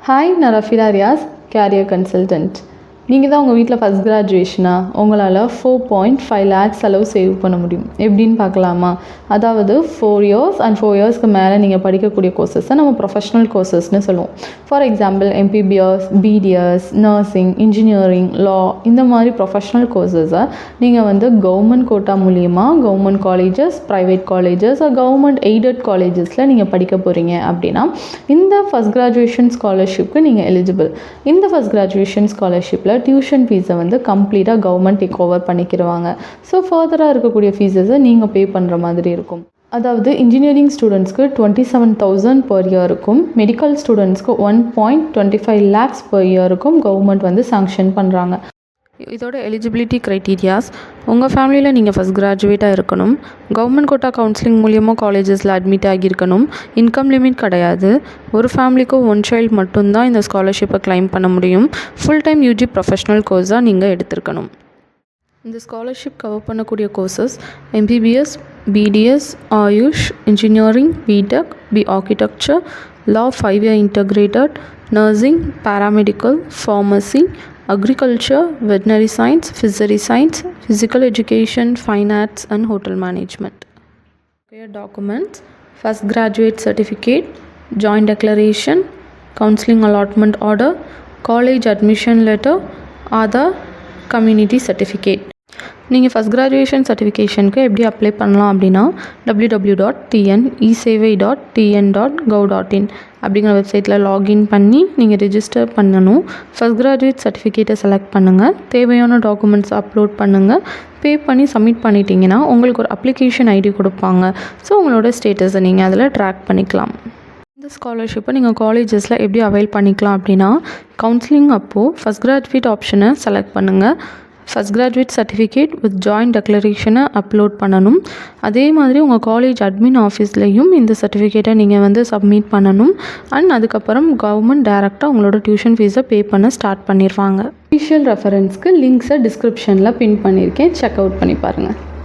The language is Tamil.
ஹாய், நான் ரஃபீலா ரியாஸ், கேரியர் கன்சல்டன்ட். நீங்கள் தான் உங்கள் வீட்டில் ஃபஸ்ட் கிராஜுவேஷனாக உங்களால் 4.5 lakhs அளவு சேவ் பண்ண முடியும். எப்படின்னு பார்க்கலாமா? அதாவது 4 years அண்ட் 4 yearsக்கு மேலே நீங்கள் படிக்கக்கூடிய கோர்சஸை நம்ம ப்ரொஃபஷ்னல் கோர்சஸ்னு சொல்லுவோம். For example MPBS, BDS, nursing, engineering, law, இந்த மாதிரி ப்ரொஃபஷ்னல் கோர்சஸை நீங்கள் கவர்மெண்ட் கோட்டா மூலியமாக government colleges, private colleges, government aided காலேஜஸில் நீங்கள் படிக்க போகிறீங்க அப்படின்னா இந்த ஃபஸ்ட் கிராஜுவேஷன் ஸ்காலர்ஷிப்க்கு நீங்கள் எலிஜிபிள். இந்த ஃபஸ்ட் கிராஜுவேஷன் ஸ்காலர்ஷிப்பில் டியூஷன் ஃபீஸை கம்ப்ளீட்டாக கவர்மெண்ட் டேக் ஓவர் பண்ணிக்கிடுவாங்க. ஸோ ஃபர்தராக இருக்கக்கூடிய ஃபீஸஸை நீங்கள் பே பண்ணுற மாதிரி இருக்கும். அதாவது இன்ஜினியரிங் ஸ்டூடெண்ட்ஸ்க்கு 27,000 பர் இயர் இருக்கும். மெடிக்கல் ஸ்டூடெண்ட்ஸ்க்கு 1.25 lakhs பர் இயருக்கும் கவர்மெண்ட் சாங்ஷன் பண்ணுறாங்க. இதோட எலிஜிபிலிட்டி க்ரைட்டீரியாஸ்: உங்கள் ஃபேமிலியில் நீங்கள் ஃபஸ்ட் கிராஜுவேட்டாக இருக்கணும், கவர்மெண்ட் கோட்டா கவுன்சிலிங் மூலியமாக காலேஜஸில் அட்மிட் ஆகியிருக்கணும், இன்கம் லிமிட் கிடையாது, ஒரு ஃபேமிலிக்கு 1 child மட்டும்தான் இந்த ஸ்காலர்ஷிப்பை கிளைம் பண்ண முடியும், ஃபுல் டைம் UG ப்ரொஃபஷ்னல் கோர்ஸாக நீங்கள் எடுத்திருக்கணும். இந்த ஸ்காலர்ஷிப் கவர் பண்ணக்கூடிய courses MPBS, BDS, AYUSH, engineering, BTech, architecture, law 5-year integrated, nursing, paramedical, pharmacy, agriculture, veterinary science, fishery science, physical education, fine arts and hotel management. Your documents: first graduate certificate, joint declaration, counseling allotment order, college admission letter, Aadhaar, community certificate. நீங்கள் ஃபஸ்ட் கிராஜுவேஷன் சர்டிஃபிகேஷனுக்கு எப்படி அப்ளை பண்ணலாம் அப்படின்னா www.tnesevai.tn.gov.in அப்படிங்கிற வெப்சைட்டில் லாகின் பண்ணி நீங்கள் ரிஜிஸ்டர் பண்ணணும். ஃபஸ்ட் கிராஜுவேட் சர்டிஃபிகேட்டை செலக்ட் பண்ணுங்கள், தேவையான டாக்குமெண்ட்ஸ் அப்லோட் பண்ணுங்கள், பே பண்ணி சப்மிட் பண்ணிட்டீங்கன்னா உங்களுக்கு ஒரு அப்ளிகேஷன் ஐடி கொடுப்பாங்க. ஸோ உங்களோட ஸ்டேட்டஸை நீங்கள் அதில் ட்ராக் பண்ணிக்கலாம். இந்த ஸ்காலர்ஷிப்பை நீங்கள் காலேஜஸில் எப்படி அவைல் பண்ணிக்கலாம் அப்படின்னா கவுன்சிலிங் அப்போது ஃபஸ்ட் கிராஜுவேட் ஆப்ஷனை செலக்ட் பண்ணுங்கள். First graduate certificate with joint டெக்ளரேஷனை அப்லோட் பண்ணணும். அதே மாதிரி உங்கள் காலேஜ் அட்மின் ஆஃபீஸ்லேயும் இந்த சர்டிஃபிகேட்டை நீங்கள் சப்மிட் பண்ணணும். அண்ட் அதுக்கப்புறம் கவர்மெண்ட் டைரெக்டாக உங்களோட டியூஷன் ஃபீஸை பே பண்ண ஸ்டார்ட் பண்ணிடுவாங்க. அஃபிஷியல் ரெஃபரன்ஸ்க்கு லிங்க்ஸை டிஸ்கிரிப்ஷனில் பின் பண்ணியிருக்கேன், செக் அவுட் பண்ணி பாருங்கள்.